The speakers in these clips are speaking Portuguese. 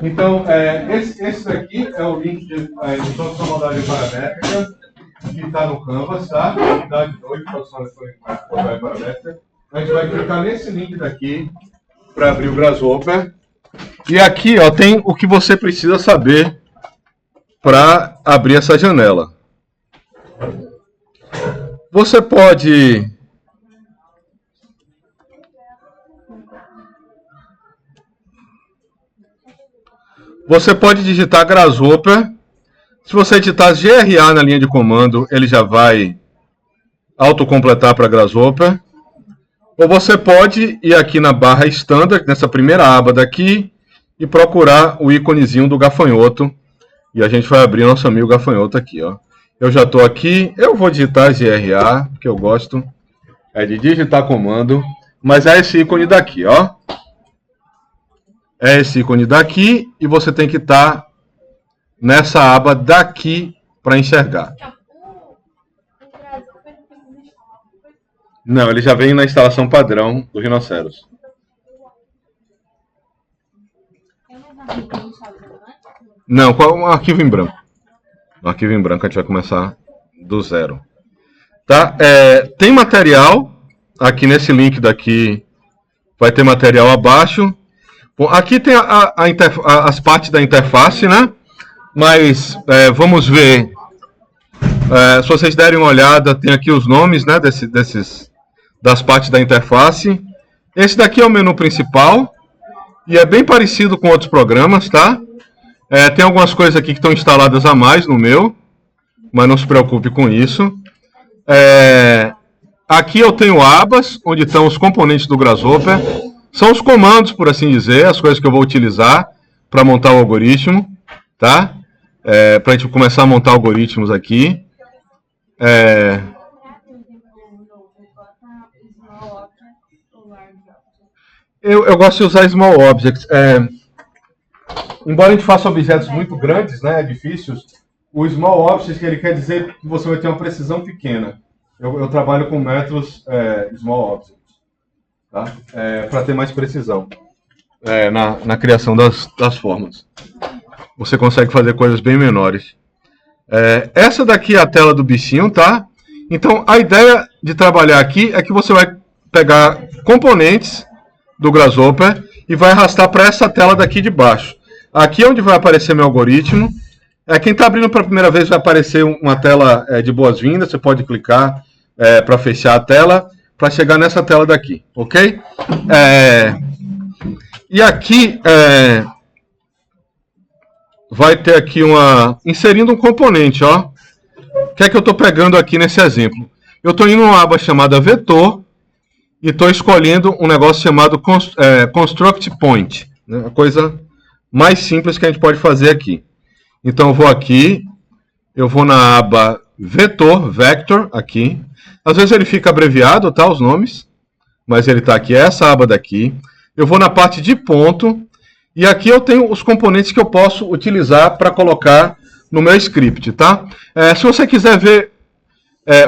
Então, esse daqui é o link de introdução à modelagem paramétrica, que está no Canvas, tá? Atividade 2, produção eletrônica paramétrica. A gente vai clicar nesse link daqui para abrir o Grasshopper. E aqui, ó, tem o que você precisa saber para abrir essa janela. Você pode digitar Grasshopper. Se você digitar GRA na linha de comando, ele já vai autocompletar para Grasshopper. Ou você pode ir aqui na barra Standard, nessa primeira aba daqui, e procurar o íconezinho do gafanhoto. E a gente vai abrir nosso amigo gafanhoto aqui, ó. Eu já estou aqui, eu vou digitar GRA, que eu gosto de digitar comando, mas é esse ícone daqui, ó. É esse ícone daqui, e você tem que estar nessa aba daqui para enxergar. Não, ele já vem na instalação padrão do Rhinoceros. Não, um arquivo em branco. Um arquivo em branco, a gente vai começar do zero. Tá? Tem material aqui nesse link daqui. Vai ter material abaixo. Bom, aqui tem as partes da interface, né? Mas vamos ver. Se vocês derem uma olhada, tem aqui os nomes, né, das partes da interface. Esse daqui é o menu principal. E é bem parecido com outros programas, tá? Tem algumas coisas aqui que estão instaladas a mais no meu. Mas não se preocupe com isso. Aqui eu tenho abas, onde estão os componentes do Grasshopper. São os comandos, por assim dizer, as coisas que eu vou utilizar para montar o algoritmo, tá? Para a gente começar a montar algoritmos aqui. Eu gosto de usar Small Objects. Embora a gente faça objetos muito grandes, né, difíceis, o Small Objects ele quer dizer que você vai ter uma precisão pequena. Eu trabalho com métodos Small Objects, tá? Para ter mais precisão na criação das formas. Você consegue fazer coisas bem menores. Essa daqui é a tela do bichinho, tá? Então, a ideia de trabalhar aqui é que você vai pegar componentes do Grasshopper e vai arrastar para essa tela daqui de baixo. Aqui é onde vai aparecer meu algoritmo. Quem está abrindo para a primeira vez vai aparecer uma tela de boas-vindas. Você pode clicar para fechar a tela, para chegar nessa tela daqui, ok? E aqui vai ter aqui inserindo um componente, ó. O que é que eu estou pegando aqui nesse exemplo? Eu estou indo numa aba chamada Vetor e estou escolhendo um negócio chamado Construct Point, né? A coisa mais simples que a gente pode fazer aqui. Então eu vou aqui, eu vou na aba Vetor, Vector, aqui. Às vezes ele fica abreviado, tá, os nomes, mas ele está aqui, essa aba daqui. Eu vou na parte de ponto, e aqui eu tenho os componentes que eu posso utilizar para colocar no meu script, tá? Se você quiser ver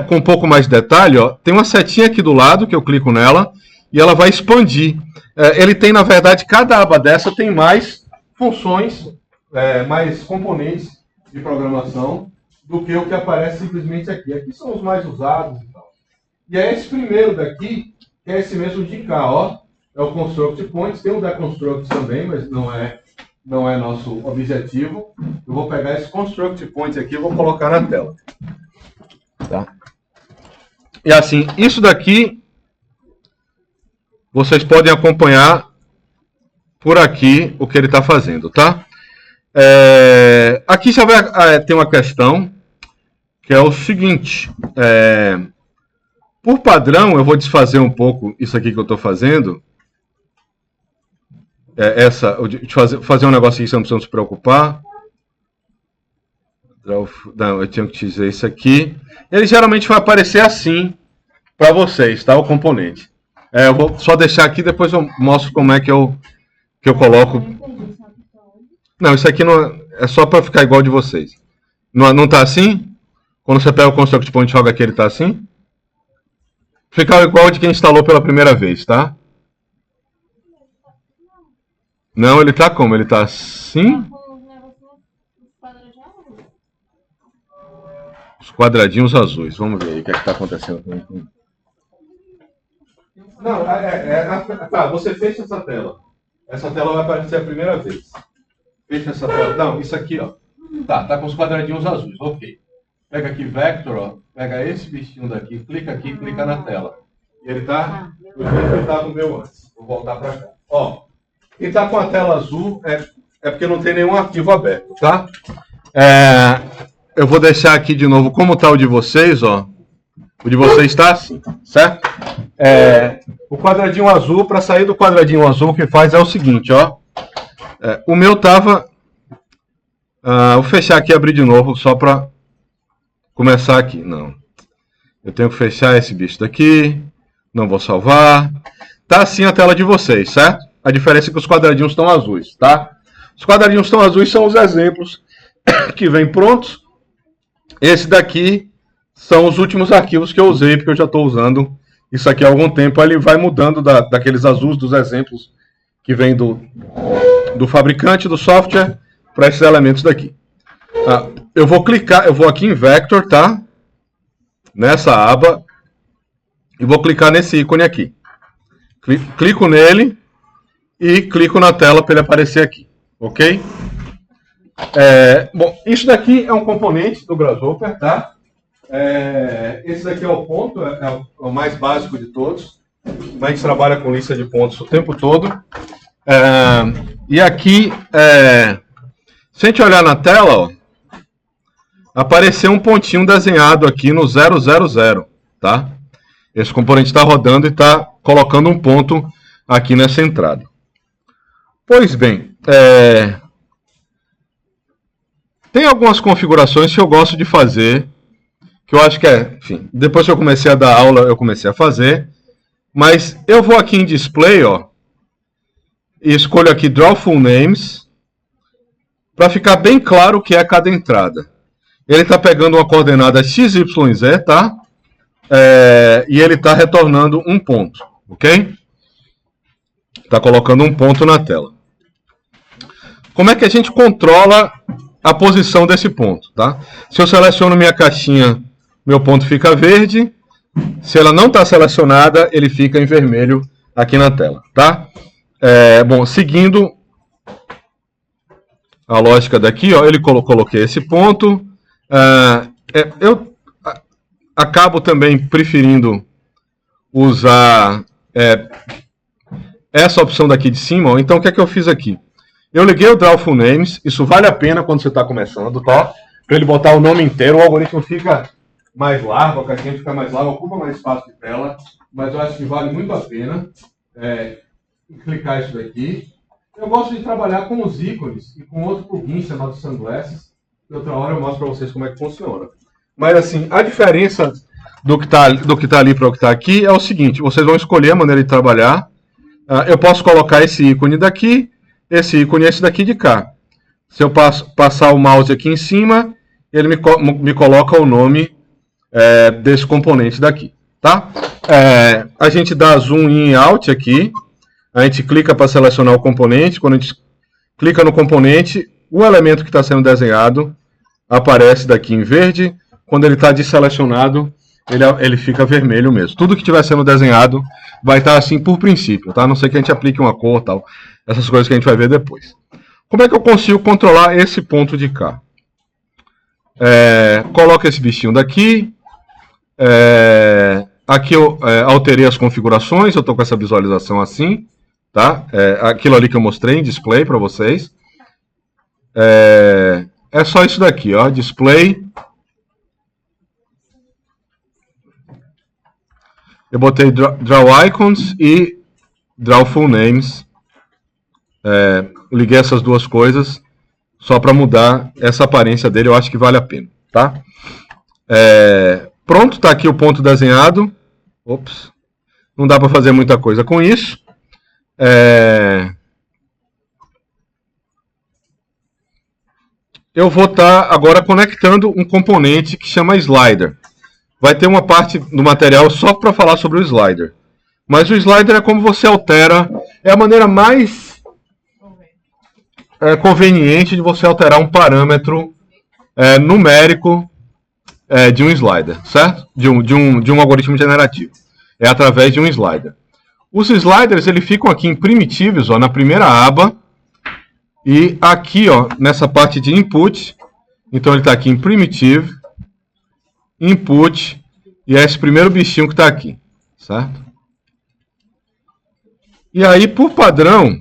com um pouco mais de detalhe, ó, tem uma setinha aqui do lado, que eu clico nela, e ela vai expandir. Ele tem, na verdade, cada aba dessa tem mais funções, mais componentes de programação do que o que aparece simplesmente aqui. Aqui são os mais usados e tal. E é esse primeiro daqui, que é esse mesmo de cá, ó. É o Construct Points, tem o Deconstruct também, mas não é nosso objetivo. Eu vou pegar esse Construct Points aqui e vou colocar na tela. Tá? E assim, isso daqui vocês podem acompanhar por aqui o que ele está fazendo, tá? Aqui já vai ter uma questão que é o seguinte. Por padrão, eu vou desfazer um pouco isso aqui que eu estou fazendo. Fazer um negócio que você não precisa se preocupar. Não, eu tenho que dizer isso aqui. Ele geralmente vai aparecer assim para vocês, tá? O componente. Eu vou só deixar aqui, depois eu mostro como é que eu coloco. Não, isso aqui não é só para ficar igual de vocês. Não tá assim? Quando você pega o Construct Point e joga aqui, ele tá assim? Fica igual de quem instalou pela primeira vez, tá? Não, ele tá como? Ele tá assim? Os quadradinhos azuis. Vamos ver aí o que é que tá acontecendo com ele. Não, tá, você fecha essa tela. Essa tela vai aparecer a primeira vez. Fecha essa tela. Não, isso aqui, ó. Tá com os quadradinhos azuis, ok. Pega aqui Vector, ó. Pega esse bichinho daqui, clica na tela. E ele tá do jeito que ele tava no meu antes. Vou voltar pra cá. Ó, quem tá com a tela azul é porque não tem nenhum arquivo aberto, tá? Eu vou deixar aqui de novo como tá o de vocês, ó. O de vocês está assim, certo? O quadradinho azul, para sair do quadradinho azul, o que faz é o seguinte, ó. O meu tava... vou fechar aqui e abrir de novo, só para começar aqui. Não. Eu tenho que fechar esse bicho daqui. Não vou salvar. Tá assim a tela de vocês, certo? A diferença é que os quadradinhos estão azuis, tá? Os quadradinhos estão azuis são os exemplos que vêm prontos. Esse daqui são os últimos arquivos que eu usei, porque eu já estou usando isso aqui há algum tempo. Ele vai mudando daqueles azuis dos exemplos que vem do fabricante do software para esses elementos daqui. Eu vou clicar, eu vou aqui em Vector, tá? Nessa aba. E vou clicar nesse ícone aqui. Clico nele e clico na tela para ele aparecer aqui. Ok? Bom, isso daqui é um componente do Grasshopper, tá? Esse daqui é o ponto, é o mais básico de todos. A gente trabalha com lista de pontos o tempo todo. E aqui, se a gente olhar na tela, ó, apareceu um pontinho desenhado aqui no 000, tá? Esse componente está rodando e está colocando um ponto aqui nessa entrada. Pois bem, tem algumas configurações que eu gosto de fazer, que eu acho que enfim, depois que eu comecei a dar aula, eu comecei a fazer, mas eu vou aqui em Display, ó, e escolho aqui Draw Full Names, para ficar bem claro o que é cada entrada. Ele está pegando uma coordenada XYZ, tá? E ele está retornando um ponto, ok? Está colocando um ponto na tela. Como é que a gente controla a posição desse ponto, tá? Se eu seleciono minha caixinha, meu ponto fica verde. Se ela não está selecionada, ele fica em vermelho aqui na tela, tá? Bom, seguindo a lógica daqui, ó, ele coloquei esse ponto. Eu acabo também preferindo usar essa opção daqui de cima. Ó. Então, o que é que eu fiz aqui? Eu liguei o Draw Full Names. Isso vale a pena quando você está começando, tá? Para ele botar o nome inteiro, o algoritmo fica mais largo, a caixinha fica mais larga, ocupa mais espaço de tela. Mas eu acho que vale muito a pena clicar isso daqui. Eu gosto de trabalhar com os ícones e com outro plugin chamado Sunglasses. Outra hora eu mostro para vocês como é que funciona. Mas assim, a diferença do que está ali para o que está aqui é o seguinte: vocês vão escolher a maneira de trabalhar. Eu posso colocar esse ícone daqui, esse ícone e esse daqui de cá. Se eu passar o mouse aqui em cima, ele me coloca o nome desse componente daqui, tá? A gente dá zoom in e out aqui. A gente clica para selecionar o componente. Quando a gente clica no componente, o elemento que está sendo desenhado aparece daqui em verde. Quando ele está desselecionado, ele fica vermelho mesmo. Tudo que estiver sendo desenhado vai estar assim por princípio, tá? A não ser que a gente aplique uma cor, tal. Essas coisas que a gente vai ver depois. Como é que eu consigo controlar esse ponto de cá? Coloco esse bichinho daqui. Aqui eu alterei as configurações. Eu estou com essa visualização assim, tá? Aquilo ali que eu mostrei em display para vocês. É só isso daqui, ó. Display. Eu botei Draw Icons e Draw Full Names. Liguei essas duas coisas só para mudar essa aparência dele. Eu acho que vale a pena, tá? Pronto, está aqui o ponto desenhado. Ops. Não dá para fazer muita coisa com isso. Eu vou estar agora conectando um componente que chama Slider. Vai ter uma parte do material só para falar sobre o slider. Mas o slider é como você altera, é a maneira mais conveniente de você alterar um parâmetro numérico de um slider, certo? De um algoritmo generativo. É através de um slider. Os sliders eles ficam aqui em primitivos, ó, na primeira aba, e aqui, ó, nessa parte de input. Então ele está aqui em primitive, input, e é esse primeiro bichinho que está aqui, certo? E aí, por padrão,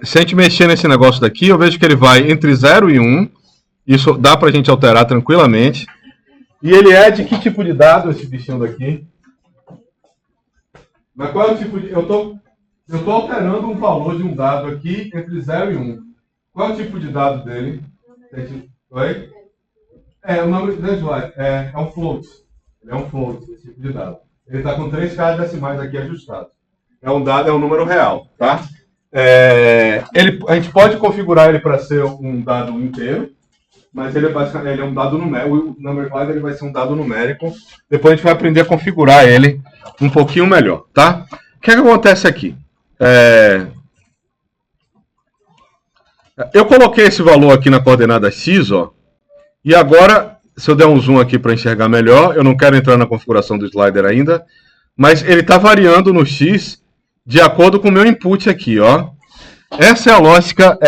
se a gente mexer nesse negócio daqui, eu vejo que ele vai entre 0 e 1. Isso dá para a gente alterar tranquilamente. E ele é de que tipo de dado, esse bichinho daqui? Mas qual é o tipo de... Eu tô alterando um valor de um dado aqui entre 0 e 1. Qual é o tipo de dado dele? Oi? O nome do slide é um float. Ele é um float, esse tipo de dado. Ele está com 3 casas decimais aqui ajustados. É um número real, tá? A gente pode configurar ele para ser um dado inteiro, mas ele é um dado numérico. O number slider ele vai ser um dado numérico. Depois a gente vai aprender a configurar ele um pouquinho melhor, tá? O que acontece aqui? Eu coloquei esse valor aqui na coordenada x, ó, e agora, se eu der um zoom aqui para enxergar melhor, eu não quero entrar na configuração do slider ainda, mas ele está variando no x de acordo com o meu input aqui, ó. Essa é a lógica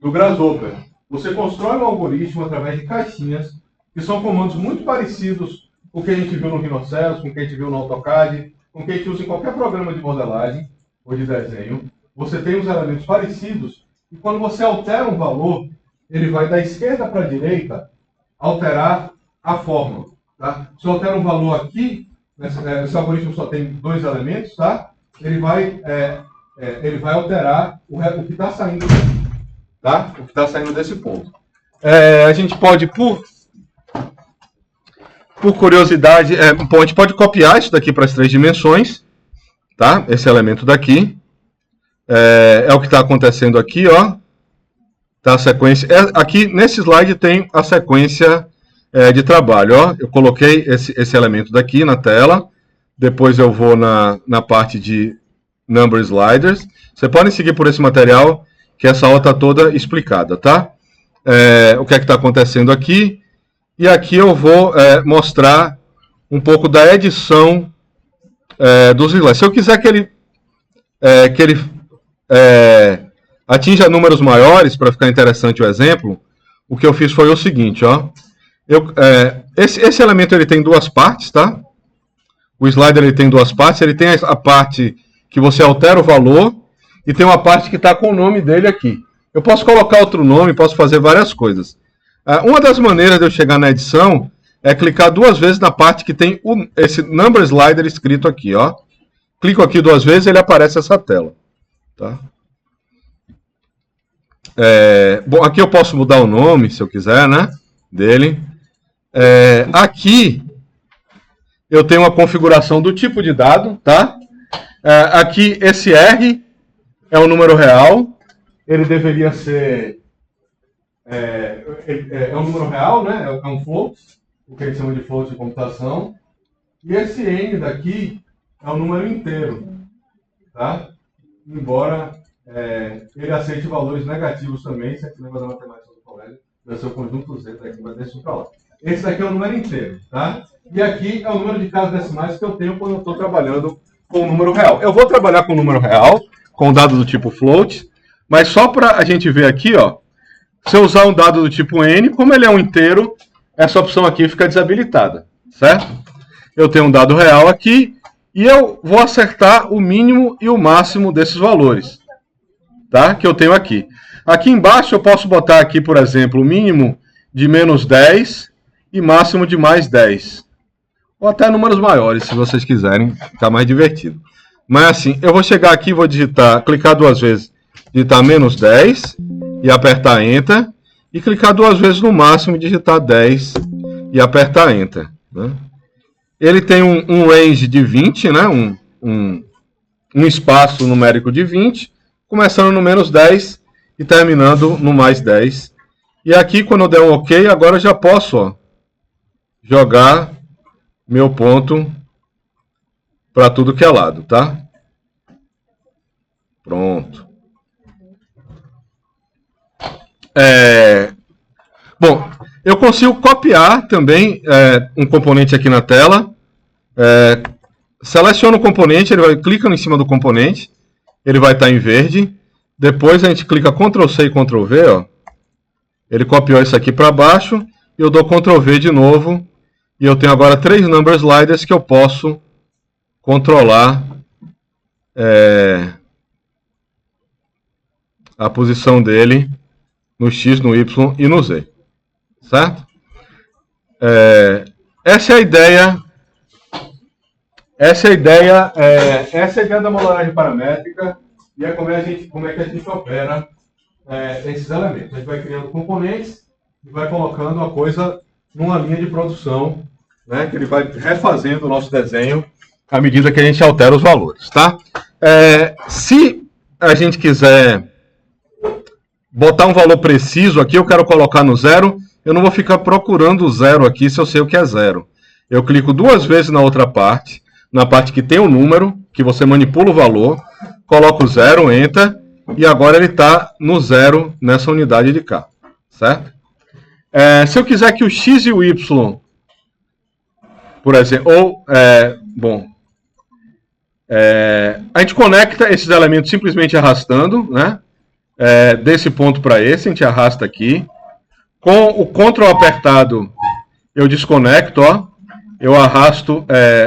do Grasshopper. Você constrói um algoritmo através de caixinhas, que são comandos muito parecidos com o que a gente viu no Rhinoceros, com o que a gente viu no AutoCAD, com o que a gente usa em qualquer programa de modelagem ou de desenho. Você tem uns elementos parecidos, e quando você altera um valor, ele vai da esquerda para a direita alterar a forma. Tá? Se eu altero um valor aqui, esse algoritmo só tem 2 elementos, tá? Ele vai alterar o que está saindo daqui, tá? O que está saindo desse ponto. A gente pode, por curiosidade, a gente pode copiar isso daqui para as 3 dimensões, tá? Esse elemento daqui. É o que está acontecendo aqui, ó. Tá a sequência. Aqui nesse slide tem a sequência de trabalho, ó. Eu coloquei esse elemento daqui na tela. Depois eu vou na parte de number sliders. Vocês podem seguir por esse material, que essa aula está toda explicada, tá? O que é que está acontecendo aqui. E aqui eu vou mostrar um pouco da edição dos slides. Se eu quiser que ele atinja números maiores, para ficar interessante o exemplo, o que eu fiz foi o seguinte, ó. Esse elemento ele tem 2 partes, tá? O slider ele tem 2 partes. Ele tem a parte que você altera o valor e tem uma parte que está com o nome dele aqui. Eu posso colocar outro nome, posso fazer várias coisas. Uma das maneiras de eu chegar na edição é clicar 2 vezes na parte que tem esse number slider escrito aqui, ó. Clico aqui 2 vezes e ele aparece essa tela. Tá? Bom, aqui eu posso mudar o nome, se eu quiser, né? Dele. Aqui eu tenho uma configuração do tipo de dado, tá? Aqui esse R é um número real. Ele deveria ser... é um número real, né? É um float, o que a gente chama de float de computação. E esse N daqui é um número inteiro, tá? Embora ele aceite valores negativos também, se a gente lembra da matemática do colégio, vai ser o conjunto Z daqui, mas deixa para lá. Esse daqui é o número inteiro, tá? E aqui é o número de casas decimais que eu tenho quando eu estou trabalhando com o número real. Eu vou trabalhar com o número real, com dado do tipo float, mas só para a gente ver aqui, ó, se eu usar um dado do tipo N, como ele é um inteiro, essa opção aqui fica desabilitada, certo? Eu tenho um dado real aqui, e eu vou acertar o mínimo e o máximo desses valores, tá? Que eu tenho aqui. Aqui embaixo eu posso botar aqui, por exemplo, o mínimo de menos 10 e máximo de mais 10. Ou até números maiores, se vocês quiserem, ficar mais divertido. Mas assim, eu vou chegar aqui e vou clicar 2 vezes, digitar menos 10 e apertar Enter. E clicar 2 vezes no máximo, digitar 10 e apertar Enter, né? Ele tem um range de 20, né? um espaço numérico de 20, começando no menos 10 e terminando no mais 10. E aqui, quando eu der um OK, agora eu já posso, ó, jogar meu ponto para tudo que é lado, tá? Pronto. Bom, eu consigo copiar também um componente aqui na tela. Seleciona o componente, clica em cima do componente, ele vai estar em verde. Depois a gente clica Ctrl C e Ctrl V, ó. Ele copiou isso aqui para baixo, e eu dou Ctrl V de novo, e eu tenho agora 3 number sliders que eu posso controlar a posição dele no X, no Y e no Z. Certo? Essa é a ideia. Essa é a ideia da modelagem paramétrica e como é que a gente opera esses elementos. A gente vai criando componentes e vai colocando a coisa numa linha de produção, né, que ele vai refazendo o nosso desenho à medida que a gente altera os valores. Tá? Se a gente quiser botar um valor preciso aqui, eu quero colocar no zero, eu não vou ficar procurando o zero aqui se eu sei o que é zero. Eu clico 2 vezes na outra parte, na parte que tem o número, que você manipula o valor, coloca o zero, enter, e agora ele está no zero nessa unidade de cá, certo? Se eu quiser que o x e o y, por exemplo, a gente conecta esses elementos simplesmente arrastando, né? Desse ponto para esse, a gente arrasta aqui. Com o Ctrl apertado, eu desconecto, ó. Eu arrasto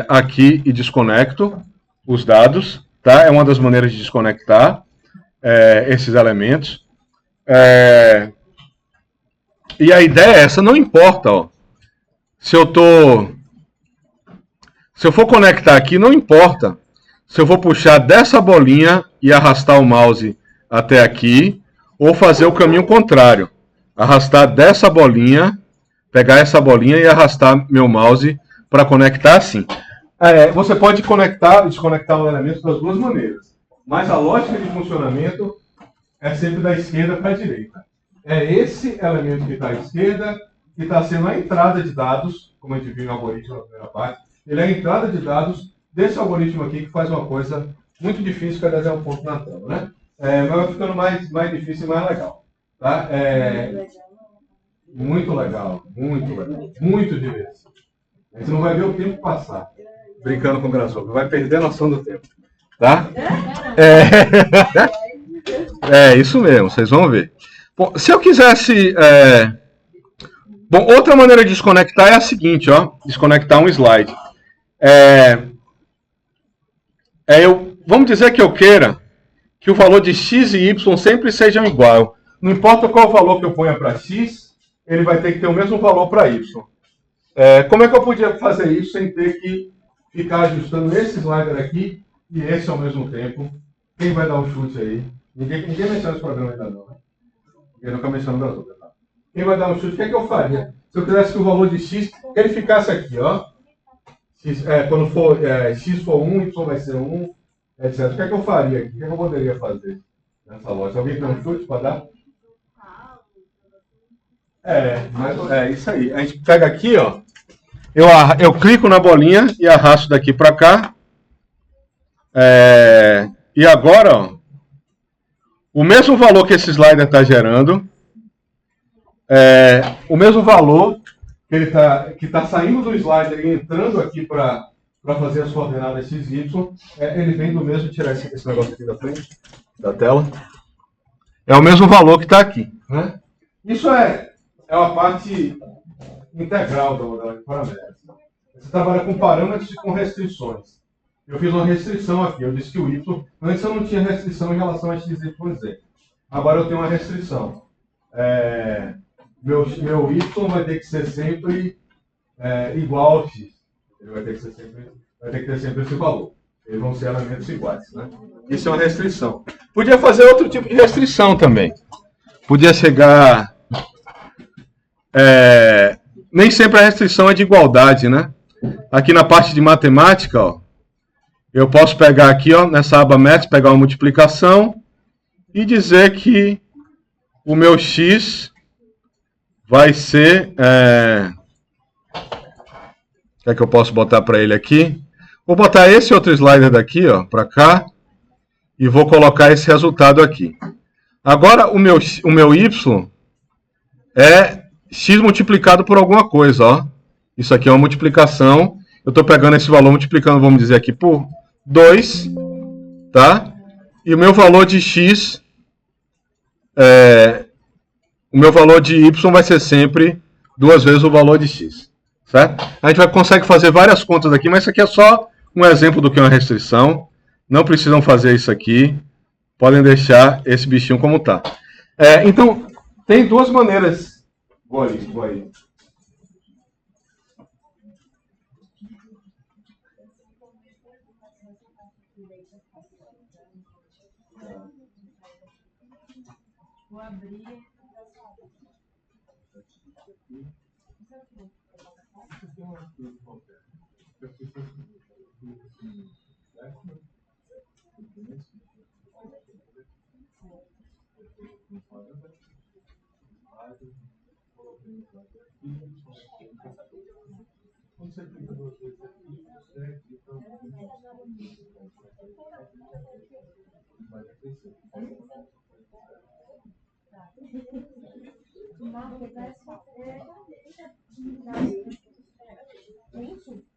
aqui e desconecto os dados, tá? É uma das maneiras de desconectar esses elementos. E a ideia é essa, não importa, ó. Se eu for conectar aqui, não importa. Se eu vou puxar dessa bolinha e arrastar o mouse até aqui, ou fazer o caminho contrário. Arrastar dessa bolinha, pegar essa bolinha e arrastar meu mouse para conectar assim. Você pode conectar e desconectar os elementos das duas maneiras. Mas a lógica de funcionamento é sempre da esquerda para a direita. É esse elemento que está à esquerda que está sendo a entrada de dados, como a gente viu no algoritmo na primeira parte. Ele é a entrada de dados desse algoritmo aqui que faz uma coisa muito difícil, que é desenhar um ponto na tela, né? Mas vai ficando mais difícil e mais legal. Tá? Muito legal, muito divertido. A gente não vai ver o tempo passar brincando com o Grasshopper, vai perder a noção do tempo. Tá? Isso mesmo, vocês vão ver. Bom, se eu quisesse... outra maneira de desconectar é a seguinte, ó, desconectar um slide. Vamos dizer que eu queira que o valor de x e y sempre sejam igual. Não importa qual valor que eu ponha para x, ele vai ter que ter o mesmo valor para y. Como é que eu podia fazer isso sem ter que ficar ajustando esse slider aqui e esse ao mesmo tempo? Quem vai dar um chute aí? Ninguém menciona esse programa ainda não, né? Ninguém nunca mencionou das outras. Tá? Quem vai dar um chute? O que é que eu faria? Se eu quisesse que o valor de x, ele ficasse aqui, ó. X, quando for x for 1, y vai ser 1, etc. O que é que eu faria aqui? O que é que eu poderia fazer nessa lógica? Alguém tem um chute para dar? Isso aí. A gente pega aqui, ó. Eu clico na bolinha e arrasto daqui para cá. E agora, ó, o mesmo valor que esse slider está gerando, o mesmo valor que está saindo do slider e entrando aqui para fazer as coordenadas x e y, ele vem do mesmo, tirar esse negócio aqui da frente, da tela. É o mesmo valor que está aqui. Né? Isso é uma parte integral da modelagem paramétrica. Você trabalha com parâmetros e com restrições. Eu fiz uma restrição aqui, eu disse que o y, antes eu não tinha restrição em relação a x, y e z. Agora eu tenho uma restrição. Meu y vai ter que ser sempre igual ao x. Ele vai ter que ter sempre esse valor. Eles vão ser elementos iguais. Né? Isso é uma restrição. Podia fazer outro tipo de restrição também. Podia chegar... nem sempre a restrição é de igualdade, né? Aqui na parte de matemática, ó, eu posso pegar aqui, ó, nessa aba Math, pegar uma multiplicação e dizer que o meu x vai ser... o que é que eu posso botar para ele aqui? Vou botar esse outro slider daqui, ó, para cá. e vou colocar esse resultado aqui. Agora, o meu y é x multiplicado por alguma coisa, ó. Isso aqui é uma multiplicação. Eu estou pegando esse valor, multiplicando, vamos dizer aqui, por 2, tá? E o meu valor de x, o meu valor de y vai ser sempre 2 vezes o valor de x, certo? A gente consegue fazer várias contas aqui, mas isso aqui é só um exemplo do que é uma restrição. Não precisam fazer isso aqui. Podem deixar esse bichinho como está. Então, tem duas maneiras. Vou aí. Vou abrir.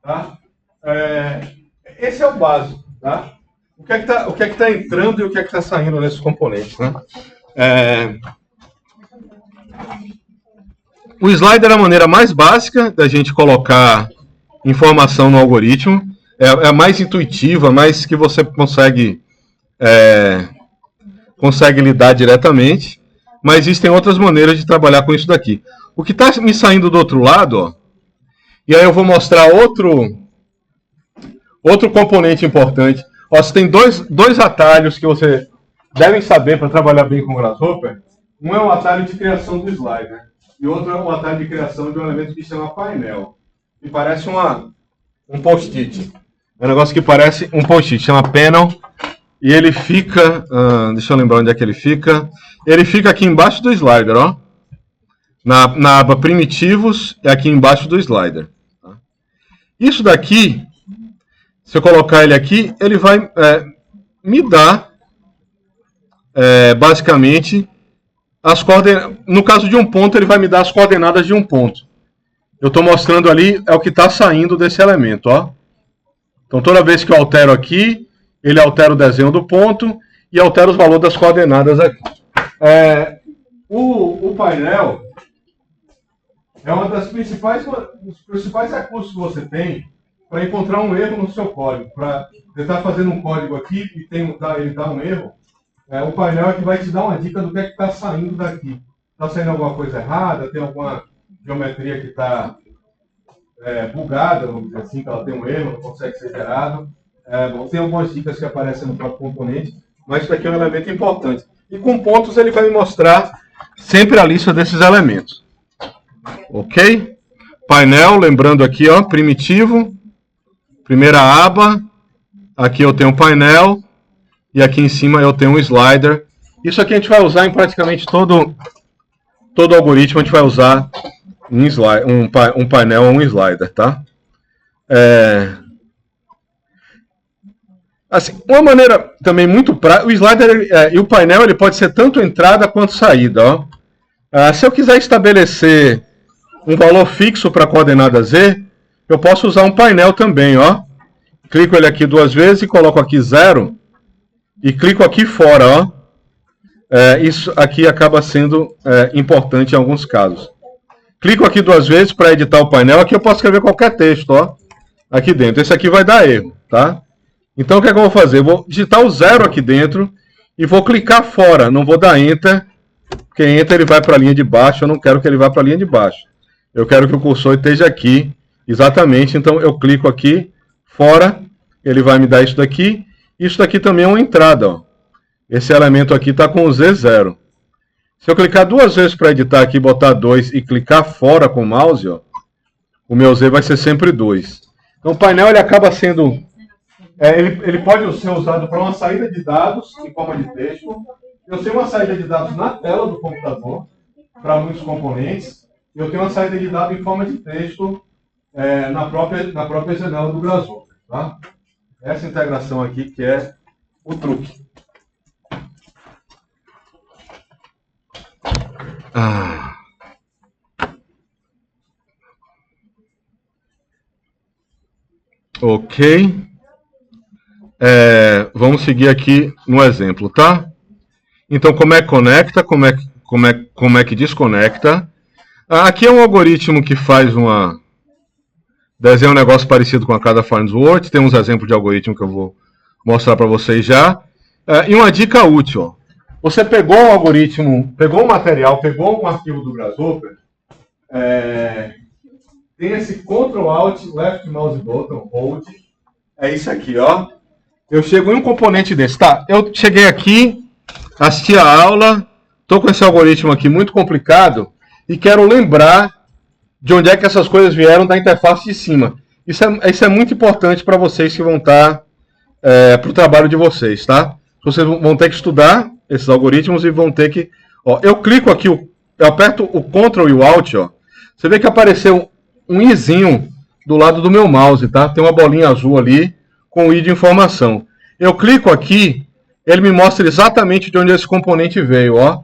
Tá? Esse é o básico, tá? O que é que tá entrando e o que é que está saindo nesses componentes, né? O slider é a maneira mais básica da gente colocar informação no algoritmo. É a mais intuitiva, mais que você consegue lidar diretamente. Mas existem outras maneiras de trabalhar com isso daqui. O que está me saindo do outro lado, ó, e aí eu vou mostrar outro componente importante. Ó, você tem dois atalhos que você devem saber para trabalhar bem com o Grasshopper. Um é o atalho de criação do slider e outro é o atalho de criação de um elemento que se chama painel. Que parece um post-it. É um negócio que parece um post-it, chama panel. E ele fica... deixa eu lembrar onde é que ele fica. Ele fica aqui embaixo do slider, ó. Na aba primitivos e aqui embaixo do slider. Isso daqui, se eu colocar ele aqui, ele vai me dar, basicamente, as coordenadas. No caso de um ponto, ele vai me dar as coordenadas de um ponto. Eu estou mostrando ali, é o que está saindo desse elemento, ó. Então, toda vez que eu altero aqui, ele altera o desenho do ponto e altera os valores das coordenadas aqui. O painel é uma das principais recursos que você tem para encontrar um erro no seu código. Para você estar fazendo um código aqui e ele dá um erro, o painel é que vai te dar uma dica do que é que está saindo daqui. Está saindo alguma coisa errada, tem alguma geometria que está bugada, vamos dizer assim, que ela tem um erro, não consegue ser gerado. Tem algumas dicas que aparecem no próprio componente, mas isso aqui é um elemento importante. E com pontos ele vai me mostrar sempre a lista desses elementos. Ok? Painel, lembrando aqui, ó, primitivo. Primeira aba. Aqui eu tenho um painel. E aqui em cima eu tenho um slider. Isso aqui a gente vai usar em praticamente todo algoritmo. A gente vai usar um painel ou um slider, tá? Assim, uma maneira também muito prática. O slider e o painel ele pode ser tanto entrada quanto saída, ó. Se eu quiser estabelecer um valor fixo para a coordenada z, eu posso usar um painel também, ó. Clico ele aqui 2 vezes e coloco aqui 0 e clico aqui fora, ó. Isso aqui acaba sendo importante em alguns casos. Clico aqui 2 vezes para editar o painel. Aqui eu posso escrever qualquer texto, ó, aqui dentro. Esse aqui vai dar erro, tá? Então o que é que eu vou fazer? Eu vou digitar o 0 aqui dentro e vou clicar fora. Não vou dar Enter, porque Enter ele vai para a linha de baixo. Eu não quero que ele vá para a linha de baixo. Eu quero que o cursor esteja aqui, exatamente. Então eu clico aqui, fora, ele vai me dar isso daqui. Isso daqui também é uma entrada, ó. Esse elemento aqui está com o Z0. Se eu clicar 2 vezes para editar aqui, botar 2 e clicar fora com o mouse, ó, o meu Z vai ser sempre 2. Então o painel ele acaba sendo... ele pode ser usado para uma saída de dados em forma de texto. Eu tenho uma saída de dados na tela do computador, para muitos componentes. Eu tenho uma saída de dados em forma de texto na própria janela do Grasshopper. Tá? Essa integração aqui que é o truque. Ah. Ok. Vamos seguir aqui no exemplo, tá? Então, como é que conecta, como é que desconecta. Aqui é um algoritmo que faz desenha um negócio parecido com a cada Farnsworth. Tem uns exemplos de algoritmo que eu vou mostrar para vocês já. E uma dica útil. Ó. Você pegou um algoritmo, pegou um material, pegou um arquivo do Grasshopper, tem esse Ctrl Alt Left Mouse Button Hold. É isso aqui, ó. Eu chego em um componente desse. Tá, eu cheguei aqui, assisti a aula, estou com esse algoritmo aqui muito complicado e quero lembrar de onde é que essas coisas vieram da interface de cima. Isso é muito importante para vocês que vão estar para o trabalho de vocês, tá? Vocês vão ter que estudar esses algoritmos e vão ter que... Ó, eu clico aqui, eu aperto o Ctrl e o Alt, ó. Você vê que apareceu um izinho do lado do meu mouse, tá? Tem uma bolinha azul ali com o i de informação. Eu clico aqui, ele me mostra exatamente de onde esse componente veio, ó.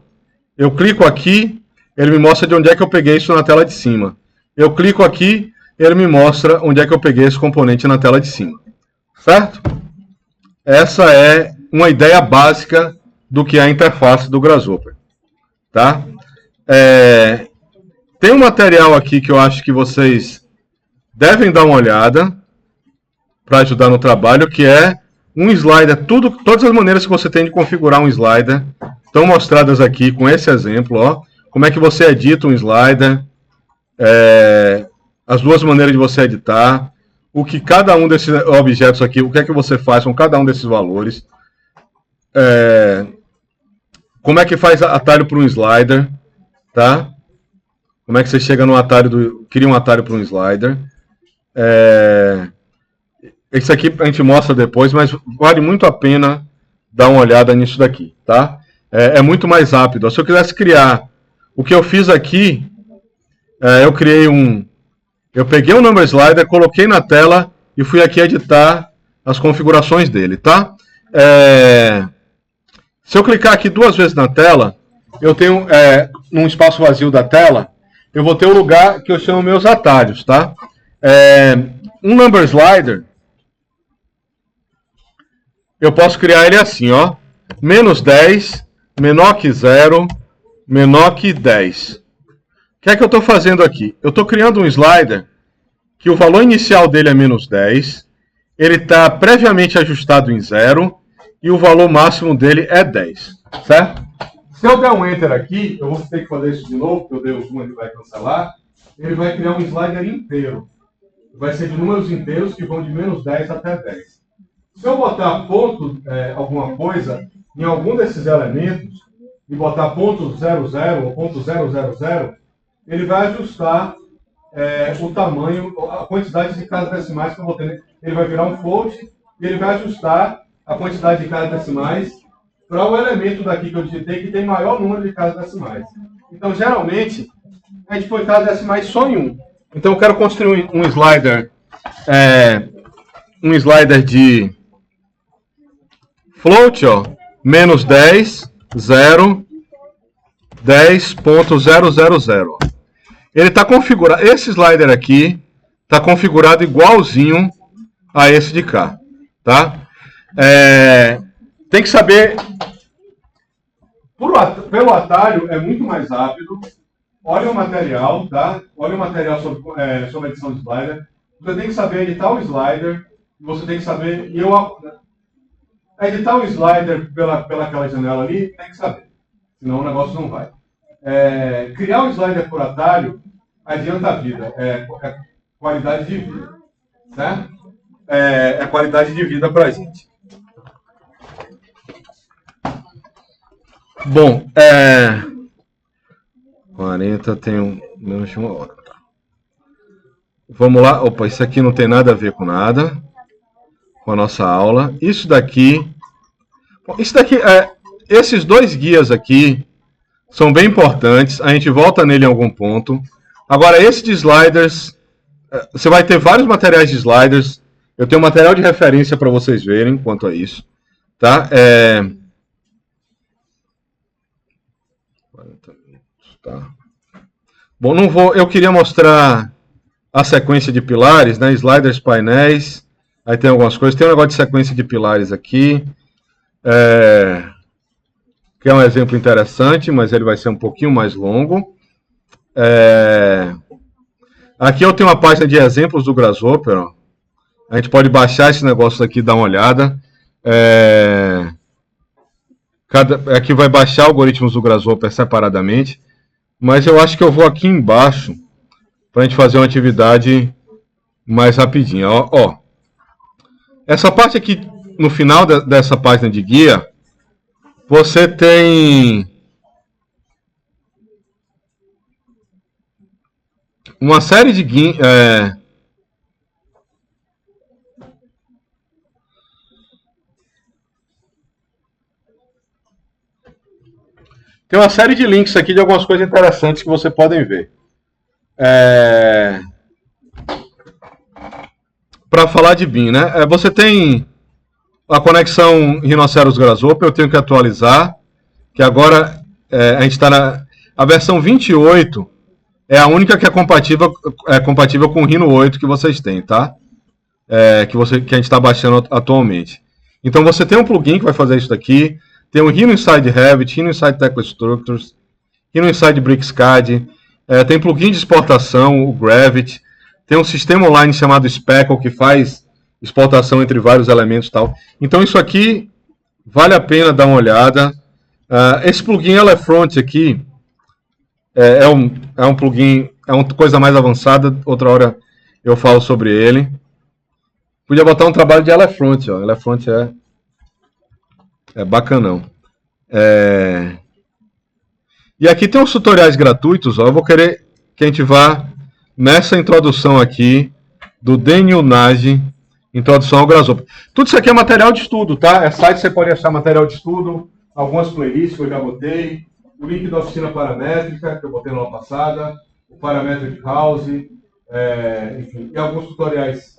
Eu clico aqui, ele me mostra de onde é que eu peguei isso na tela de cima. Eu clico aqui, ele me mostra onde é que eu peguei esse componente na tela de cima. Certo? Essa é uma ideia básica do que é a interface do Grasshopper. Tá? Tem um material aqui que eu acho que vocês devem dar uma olhada para ajudar no trabalho, que é um slider. Todas as maneiras que você tem de configurar um slider estão mostradas aqui com esse exemplo. Ó, como é que você edita um slider, as duas maneiras de você editar, o que cada um desses objetos aqui, o que é que você faz com cada um desses valores, como é que faz atalho para um slider, tá? Como é que você chega no atalho cria um atalho para um slider. Isso aqui a gente mostra depois, mas vale muito a pena dar uma olhada nisso daqui, tá? É muito mais rápido. Se eu quisesse criar o que eu fiz aqui, eu criei eu peguei um number slider, coloquei na tela e fui aqui editar as configurações dele, tá? Se eu clicar aqui duas vezes na tela, eu tenho, num espaço vazio da tela, eu vou ter um lugar que eu chamo meus atalhos, tá? Um number slider, eu posso criar ele assim, ó. Menos 10, menor que 0, menor que 10. O que é que eu estou fazendo aqui? Eu estou criando um slider que o valor inicial dele é menos 10, ele está previamente ajustado em 0 e o valor máximo dele é 10, certo? Se eu der um Enter aqui, eu vou ter que fazer isso de novo, porque eu dei o zoom, ele vai cancelar. Ele vai criar um slider inteiro. Vai ser de números inteiros que vão de menos 10 até 10. Se eu botar ponto alguma coisa em algum desses elementos e botar ponto 00 ou ponto 000, ele vai ajustar o tamanho, a quantidade de casas decimais que eu vou ter. Ele vai virar um float e ele vai ajustar a quantidade de casas decimais para o elemento daqui que eu digitei que tem maior número de casas decimais. Então, geralmente, a gente põe casas decimais só em 1. Então, eu quero construir um slider de float, ó, menos 10, 0, 10.000. Ele está configurado, esse slider aqui está configurado igualzinho a esse de cá, tá? Tem que saber, pelo atalho é muito mais rápido. Olha o material, tá? Olha o material sobre a edição de slider. Você tem que saber editar o slider, você tem que saber, editar o slider pelaquela janela ali, tem que saber, senão o negócio não vai. Criar um slider por atalho adianta a vida, é qualidade de vida, certo? É qualidade de vida para a gente. Bom, 40 tem menos de uma hora. Vamos lá. Opa, isso aqui não tem nada a ver com nada, com a nossa aula. Isso daqui, esses dois guias aqui são bem importantes. A gente volta nele em algum ponto. Agora, esse de sliders, você vai ter vários materiais de sliders. Eu tenho um material de referência para vocês verem quanto a isso, tá? Tá. Bom, não vou. Eu queria mostrar a sequência de pilares, né? Sliders, painéis. Aí tem algumas coisas. Tem um negócio de sequência de pilares aqui. Que é um exemplo interessante, mas ele vai ser um pouquinho mais longo. Aqui eu tenho uma página de exemplos do Grasshopper. Ó. A gente pode baixar esse negócio aqui e dar uma olhada. Aqui vai baixar algoritmos do Grasshopper separadamente. Mas eu acho que eu vou aqui embaixo para a gente fazer uma atividade mais rapidinha. Ó. Essa parte aqui, no final dessa página de guia, você tem uma série de tem uma série de links aqui de algumas coisas interessantes que vocês podem ver. Para falar de BIM, né? Você tem a conexão Rhinoceros Grasshopper, eu tenho que atualizar, que agora a gente está a versão 28 é a única que é compatível com o Rhino 8 que vocês têm, tá? Que a gente está baixando atualmente. Então você tem um plugin que vai fazer isso daqui. Tem o Rhino Inside Revit, Rhino Inside Tecla Structures, Rhino Inside BricsCAD, tem plugin de exportação, o Gravit, tem um sistema online chamado Speckle que faz exportação entre vários elementos e tal. Então isso aqui vale a pena dar uma olhada. Esse plugin Elefront aqui é um plugin, é uma coisa mais avançada, outra hora eu falo sobre ele. Podia botar um trabalho de Elefront, ó. Elefront é bacanão. E aqui tem uns tutoriais gratuitos. Ó. Eu vou querer que a gente vá nessa introdução aqui do Daniel Nagy, introdução ao Grasshopper. Tudo isso aqui é material de estudo, tá? Site você pode achar material de estudo, algumas playlists que eu já botei, o link da oficina paramétrica que eu botei na aula passada, o Parametric House, enfim, e alguns tutoriais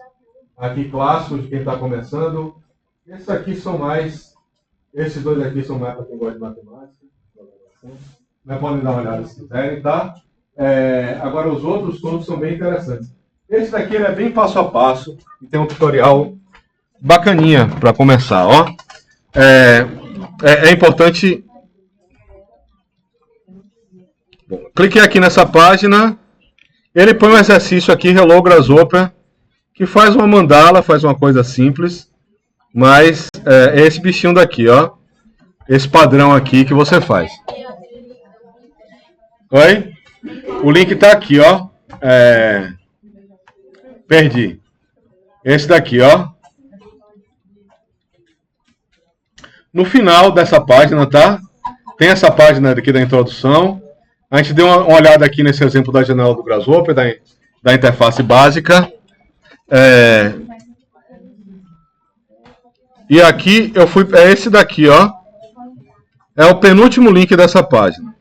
aqui clássicos de quem está começando. Esses dois aqui são mais para quem gosta de matemática. Mas podem dar uma olhada se quiserem, tá? Agora os outros todos são bem interessantes. Esse daqui ele é bem passo a passo e tem um tutorial bacaninha para começar, ó. É importante. Bom, cliquei aqui nessa página. Ele põe um exercício aqui, Hello Grasshopper, que faz uma mandala, faz uma coisa simples. Mas é esse bichinho daqui, ó. Esse padrão aqui que você faz. Oi? O link tá aqui, ó. Perdi. Esse daqui, ó. No final dessa página, tá? Tem essa página aqui da introdução. A gente deu uma olhada aqui nesse exemplo da janela do Grasshopper, da interface básica. E aqui eu fui. É esse daqui, ó. É o penúltimo link dessa página.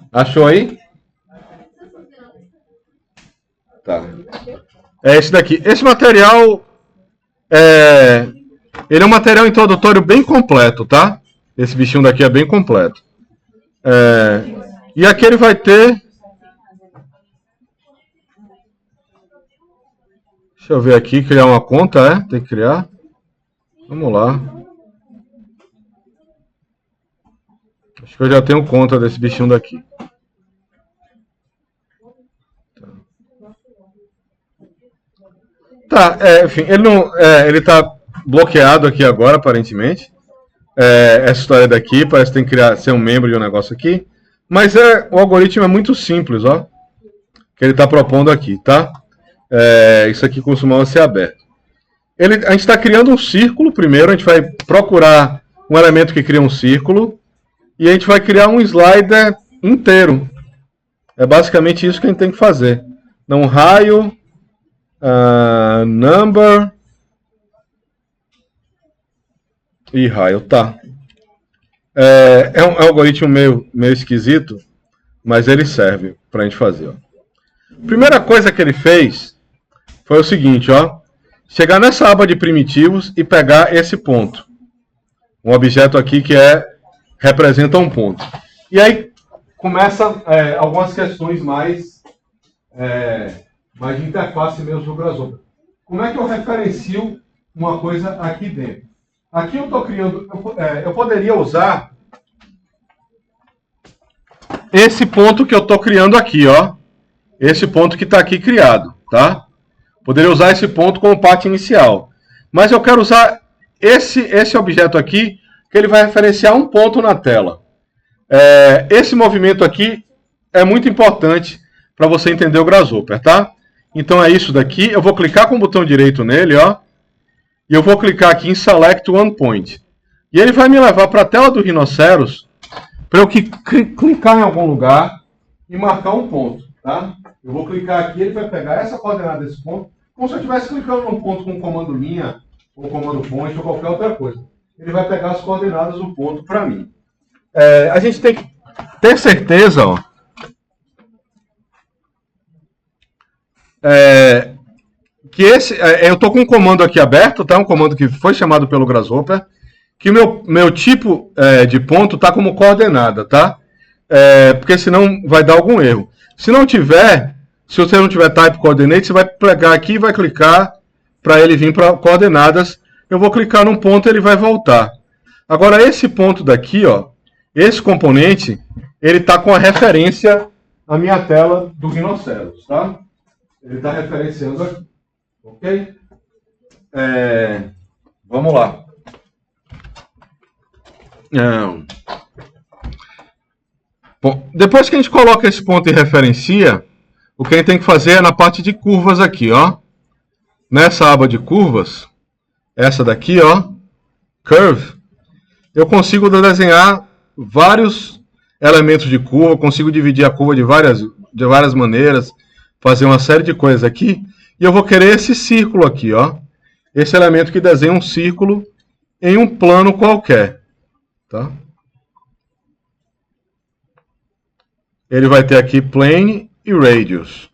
Achou aí? Tá. É esse daqui. Esse material ele é um material introdutório bem completo, tá? Esse bichinho daqui é bem completo. E aqui ele vai ter. Deixa eu ver aqui, criar uma conta, tem que criar. Vamos lá. Acho que eu já tenho conta desse bichinho daqui. Tá, enfim, ele está bloqueado aqui agora, aparentemente. Essa história daqui, parece que tem que ser um membro de um negócio aqui. Mas o algoritmo é muito simples, ó. Que ele está propondo aqui, tá? Isso aqui costuma ser aberto. A gente está criando um círculo primeiro, a gente vai procurar um elemento que cria um círculo e a gente vai criar um slider inteiro. É basicamente isso que a gente tem que fazer. Então, raio, number e raio, tá. É um algoritmo meio esquisito, mas ele serve para a gente fazer. Ó. Primeira coisa que ele fez foi o seguinte, ó. Chegar nessa aba de primitivos e pegar esse ponto. Um objeto aqui que representa um ponto. E aí, começa algumas questões mais de interface mesmo do Grasshopper. Como é que eu referencio uma coisa aqui dentro? Aqui eu estou criando, eu poderia usar esse ponto que eu estou criando aqui, ó. Esse ponto que está aqui criado, tá? Poderia usar esse ponto como parte inicial. Mas eu quero usar esse objeto aqui, que ele vai referenciar um ponto na tela. Esse movimento aqui é muito importante para você entender o Grasshopper, tá? Então é isso daqui. Eu vou clicar com o botão direito nele, ó. E eu vou clicar aqui em Select One Point. E ele vai me levar para a tela do Rhinoceros para eu clicar em algum lugar e marcar um ponto, tá? Eu vou clicar aqui, ele vai pegar essa coordenada desse ponto, como se eu estivesse clicando num ponto com o comando linha, ou comando point, ou qualquer outra coisa. Ele vai pegar as coordenadas do ponto para mim. A gente tem que ter certeza, ó, que eu estou com um comando aqui aberto, tá? Um comando que foi chamado pelo Grasshopper, que o meu tipo de ponto está como coordenada, tá? Porque senão vai dar algum erro. Se não tiver, se você não tiver type coordinate, você vai pegar aqui e vai clicar para ele vir para coordenadas. Eu vou clicar num ponto e ele vai voltar. Agora esse ponto daqui, ó, esse componente, ele está com a referência à minha tela do Rhinoceros, tá? Ele está referenciando aqui, ok? Vamos lá. Bom, depois que a gente coloca esse ponto e referencia, o que a gente tem que fazer é na parte de curvas aqui, ó. Nessa aba de curvas, essa daqui, ó, Curve, eu consigo desenhar vários elementos de curva, consigo dividir a curva de várias maneiras, fazer uma série de coisas aqui, e eu vou querer esse círculo aqui, ó. Esse elemento que desenha um círculo em um plano qualquer, tá? Ele vai ter aqui plane e radius,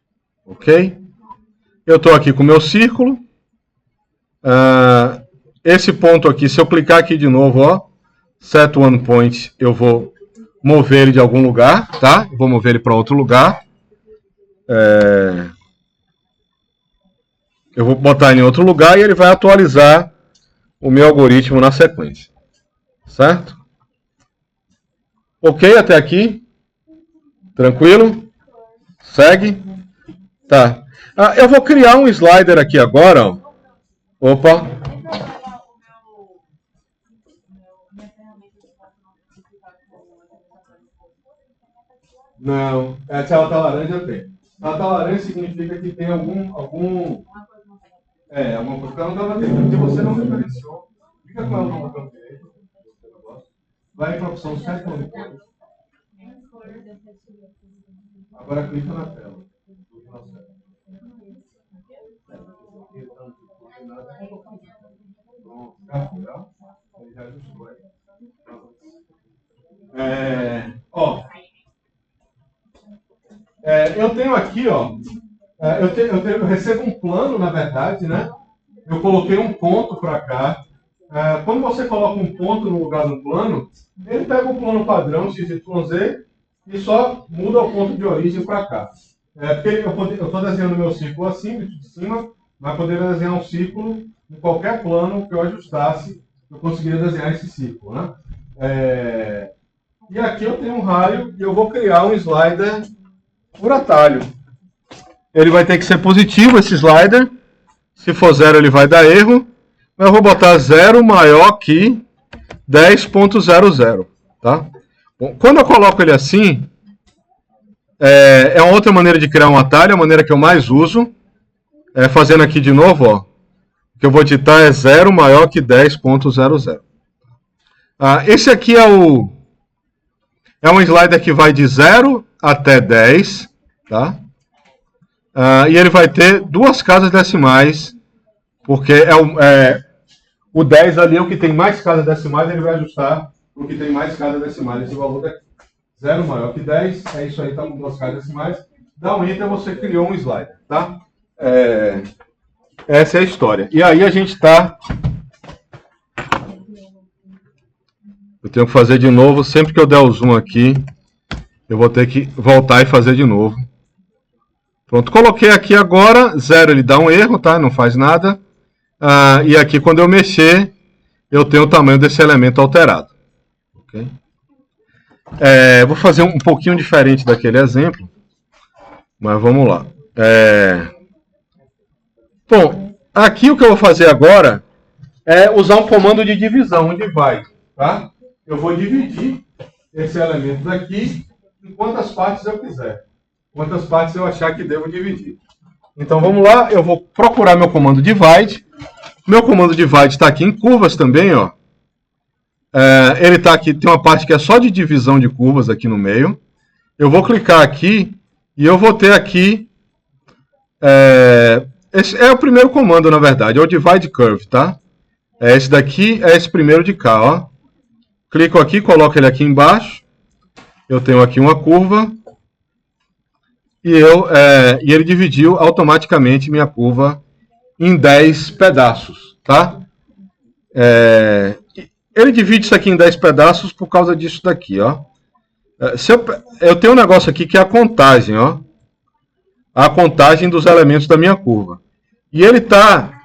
ok? Eu estou aqui com o meu círculo. Esse ponto aqui, se eu clicar aqui de novo, ó, set one point, eu vou mover ele de algum lugar, tá? Eu vou mover ele para outro lugar. Eu vou botar ele em outro lugar e ele vai atualizar o meu algoritmo na sequência, certo? Ok até aqui? Tranquilo? Segue? Tá. Eu vou criar um slider aqui agora, ó. Opa. Não, a tela tá laranja tem. A tela laranja significa que tem alguma coisa que ela não estava tendo. Se você não referenciou, fica com ela no botão direito. Vai para a opção Set One Point. Agora clica na tela. Eu tenho aqui, ó. Eu recebo um plano, na verdade, né? Eu coloquei um ponto para cá. Quando você coloca um ponto no lugar do plano, ele pega o plano padrão XYZ e só muda o ponto de origem para cá. Porque eu estou desenhando meu círculo assim, de cima, mas poderia desenhar um círculo em qualquer plano que eu ajustasse, eu conseguiria desenhar esse círculo, né? E aqui eu tenho um raio e eu vou criar um slider por atalho. Ele vai ter que ser positivo, esse slider. Se for 0, ele vai dar erro. Eu vou botar 0 maior que 10.00, tá? Bom, quando eu coloco ele assim, é uma outra maneira de criar um atalho, a maneira que eu mais uso. Fazendo aqui de novo, ó. O que eu vou digitar é 0 maior que 10.00. Esse aqui é um slider que vai de 0 até 10, tá? E ele vai ter duas casas decimais, porque o 10 ali é o que tem mais casas decimais, ele vai ajustar o que tem mais casas decimais, esse valor daqui. 0 maior que 10, é isso aí, tá com duas casas decimais. Dá um enter, você criou um slider, tá? Essa é a história. E aí a gente está... Eu tenho que fazer de novo, sempre que eu der o zoom aqui, Eu vou ter que voltar e fazer de novo. Pronto, coloquei aqui agora, 0 ele dá um erro, tá? Não faz nada. E aqui quando eu mexer, eu tenho o tamanho desse elemento alterado. Okay? Vou fazer um pouquinho diferente daquele exemplo, mas vamos lá. Bom, aqui o que eu vou fazer agora é usar um comando de divisão, um divide. Tá? Eu vou dividir esse elemento daqui em quantas partes eu quiser. Quantas partes eu achar que devo dividir. Então vamos lá, eu vou procurar meu comando divide. Meu comando divide está aqui em curvas também, ó. Ele está aqui, tem uma parte que é só de divisão de curvas aqui no meio. Eu vou clicar aqui e eu vou ter aqui... esse é o primeiro comando, na verdade, é o divide curve, tá? Esse daqui é esse primeiro de cá, ó. Clico aqui, coloco ele aqui embaixo. Eu tenho aqui uma curva. E ele dividiu automaticamente minha curva em 10 pedaços, tá? Ele divide isso aqui em 10 pedaços por causa disso daqui, ó. Eu tenho um negócio aqui que é a contagem, ó. A contagem dos elementos da minha curva. E ele tá...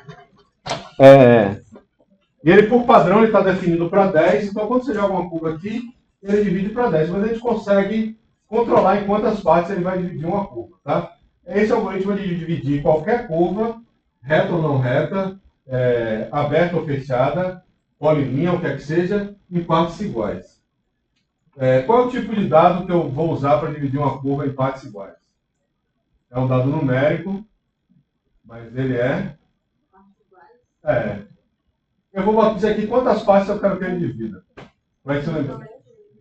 ele, por padrão, ele está definido para 10. Então, quando você joga uma curva aqui, ele divide para 10. Mas a gente consegue controlar em quantas partes ele vai dividir uma curva, tá? Esse algoritmo de dividir qualquer curva, reta ou não reta, aberta ou fechada, polilinha, o que é que seja, em partes iguais. Qual é o tipo de dado que eu vou usar para dividir uma curva em partes iguais? É um dado numérico, mas ele eu vou dizer aqui quantas partes eu quero que ele divida. Como é que você lembra?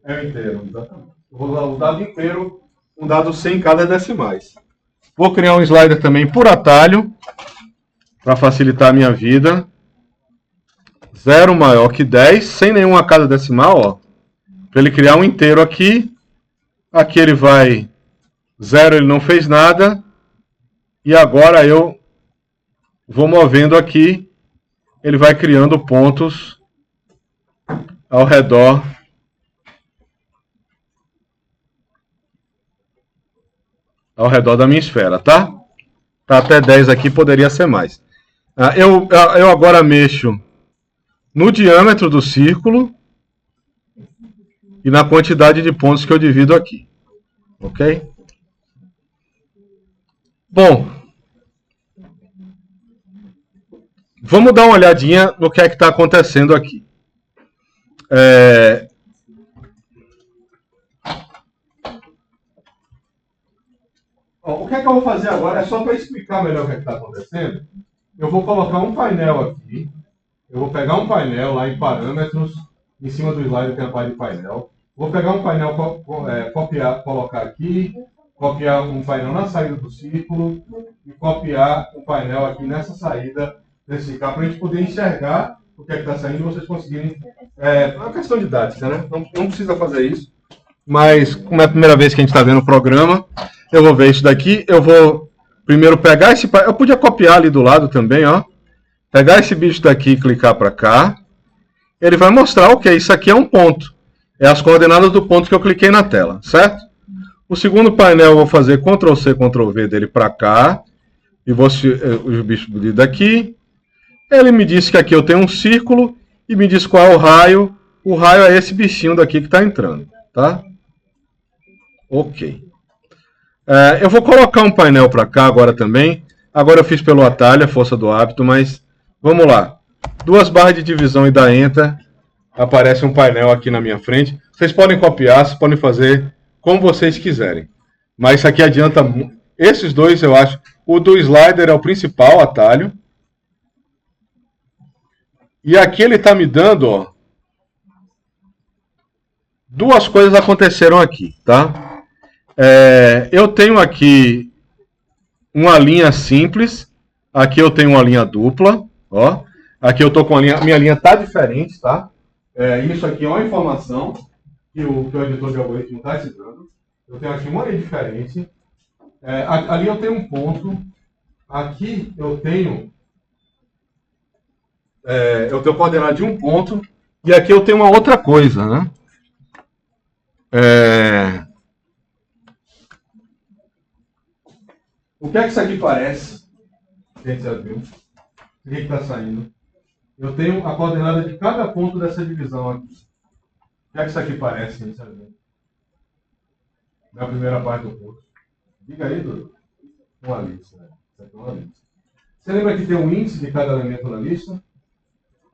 É o inteiro, exatamente. Eu vou usar o dado inteiro, um dado sem cada decimais. Vou criar um slider também por atalho, para facilitar a minha vida. 0 maior que 10, sem nenhuma cada decimal, ó. Para ele criar um inteiro aqui. Aqui ele vai... 0 ele não fez nada. E agora eu vou movendo aqui. Ele vai criando pontos ao redor da minha esfera, tá? Tá até 10 aqui, poderia ser mais. Eu agora mexo no diâmetro do círculo e na quantidade de pontos que eu divido aqui. Ok? Bom, vamos dar uma olhadinha no que é que está acontecendo aqui. O que é que eu vou fazer agora é só para explicar melhor o que é que está acontecendo. Eu vou colocar um painel aqui. Eu vou pegar um painel lá em parâmetros, em cima do slide que é a parte de painel. Vou pegar um painel, copiar, colocar aqui, copiar um painel na saída do círculo e copiar um painel aqui nessa saída desse cá, para a gente poder enxergar o que é que está saindo e vocês conseguirem... É uma questão didática, né? Não precisa fazer isso. Mas, como é a primeira vez que a gente está vendo o programa, eu vou ver isso daqui. Eu vou primeiro pegar esse... Eu podia copiar ali do lado também, ó. Pegar esse bicho daqui e clicar para cá. Ele vai mostrar, ok, isso aqui é um ponto. É as coordenadas do ponto que eu cliquei na tela, certo? O segundo painel eu vou fazer Ctrl+C, Ctrl+V dele para cá. E vou o bicho daqui. Ele me disse que aqui eu tenho um círculo e me diz qual é o raio. O raio é esse bichinho daqui que está entrando, tá? Ok. Eu vou colocar um painel para cá agora também. Agora eu fiz pelo atalho, a força do hábito, mas vamos lá. 2 barras de divisão e dá Enter. Aparece um painel aqui na minha frente. Vocês podem copiar, vocês podem fazer como vocês quiserem. Mas isso aqui adianta... Esses dois eu acho... O do slider é o principal atalho. E aqui ele está me dando, ó, 2 coisas aconteceram aqui, tá? Eu tenho aqui uma linha simples, aqui eu tenho uma linha dupla, ó. Aqui eu estou com a linha, minha linha está diferente, tá? Isso aqui é uma informação que o editor de algoritmo está te dando. Eu tenho aqui uma linha diferente. Ali eu tenho um ponto, aqui eu tenho coordenada de um ponto, e aqui eu tenho uma outra coisa, né? O que é que isso aqui parece? A gente já viu. O que está saindo? Eu tenho a coordenada de cada ponto dessa divisão aqui. O que é que isso aqui parece, inicialmente? Na primeira parte do curso. Diga aí, Dudu. Uma lista. Né? Isso aqui é uma lista. Você lembra que tem um índice de cada elemento na lista?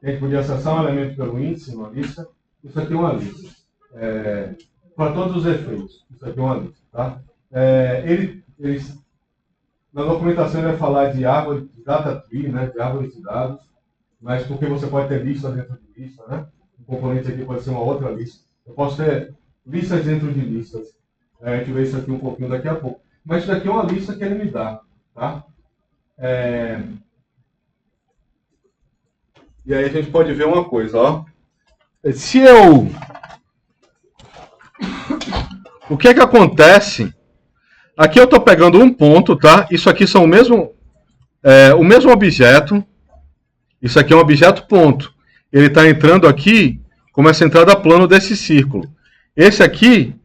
A gente podia acessar um elemento pelo índice numa lista. Isso aqui é uma lista. Para todos os efeitos. Isso aqui é uma lista. Tá? Na documentação ele vai falar de árvore, de data tree, né? De árvore de dados. Mas porque você pode ter lista dentro de lista, né? O componente aqui pode ser uma outra lista. Eu posso ter listas dentro de listas. A gente vê isso aqui um pouquinho daqui a pouco. Mas isso daqui é uma lista que ele me dá. Tá? E aí a gente pode ver uma coisa, ó. O que é que acontece? Aqui eu estou pegando um ponto, tá? Isso aqui são o mesmo objeto. Isso aqui é um objeto ponto. Ele está entrando aqui como essa entrada plano desse círculo. Esse aqui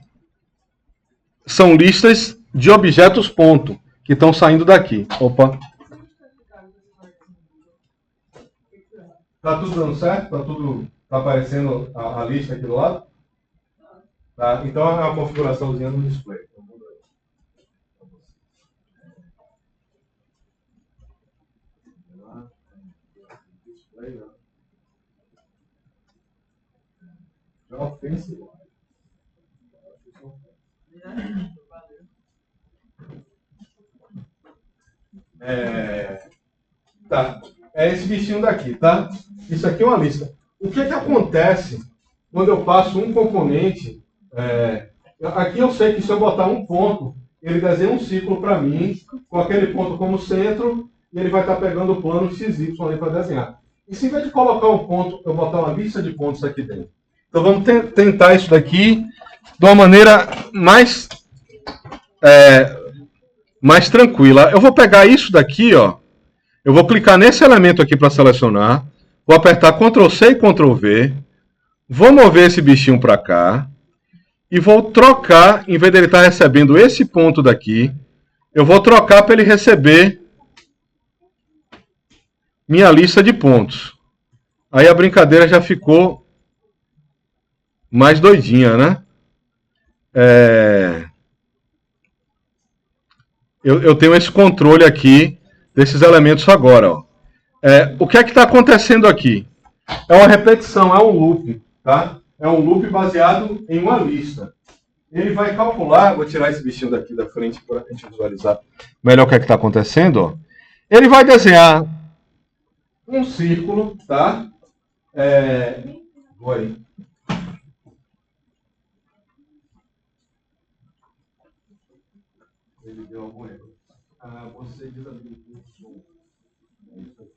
são listas de objetos ponto que estão saindo daqui. Opa. Tá tudo dando certo? Tá aparecendo a lista aqui do lado? Tá? Então é uma configuraçãozinha no display. Já ofensivo. Tá. É esse bichinho daqui, tá? Isso aqui é uma lista. O que acontece quando eu passo um componente? Aqui eu sei que se eu botar um ponto, ele desenha um círculo para mim, com aquele ponto como centro, e ele vai estar pegando o plano XY ali para desenhar. E se em vez de colocar um ponto, eu botar uma lista de pontos aqui dentro? Então vamos tentar isso daqui de uma maneira mais tranquila. Eu vou pegar isso daqui, ó. Eu vou clicar nesse elemento aqui para selecionar. Vou apertar Ctrl C e Ctrl V. Vou mover esse bichinho para cá. E vou trocar, em vez dele estar recebendo esse ponto daqui, eu vou trocar para ele receber minha lista de pontos. Aí a brincadeira já ficou mais doidinha, né? Eu tenho esse controle aqui desses elementos agora. Ó. O que é que está acontecendo aqui? É uma repetição, é um loop. Tá? É um loop baseado em uma lista. Ele vai calcular, vou tirar esse bichinho daqui da frente para a gente visualizar melhor o que é que está acontecendo. Ó. Ele vai desenhar um círculo, tá? Vou aí. Ele deu algum erro. Você desabilitou o som. É isso aqui.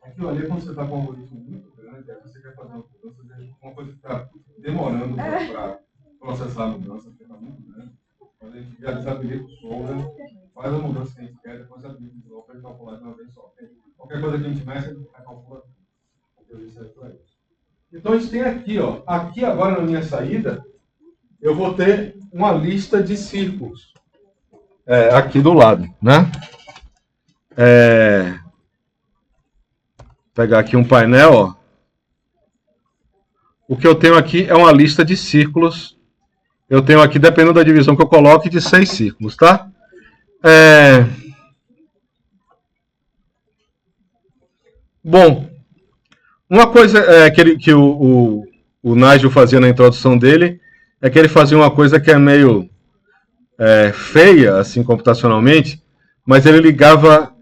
Aquilo ali, quando você está com um algoritmo muito grande, aí você quer fazer uma mudança, uma coisa que está demorando para processar a mudança, porque está muito grande. Quando a gente já desabilita o som, faz a mudança que a gente quer, depois habilita de novo para ele calcular de uma vez só. Qualquer coisa que a gente mexe, ele vai calcular. Então a gente tem aqui, ó. Aqui agora na minha saída, eu vou ter uma lista de círculos. Aqui do lado, né? Pegar aqui um painel, ó. O que eu tenho aqui é uma lista de círculos. Eu tenho aqui, dependendo da divisão que eu coloque, de 6 círculos, tá? Bom, uma coisa que o Nigel fazia na introdução dele é que ele fazia uma coisa que é meio feia, assim, computacionalmente, mas ele ligava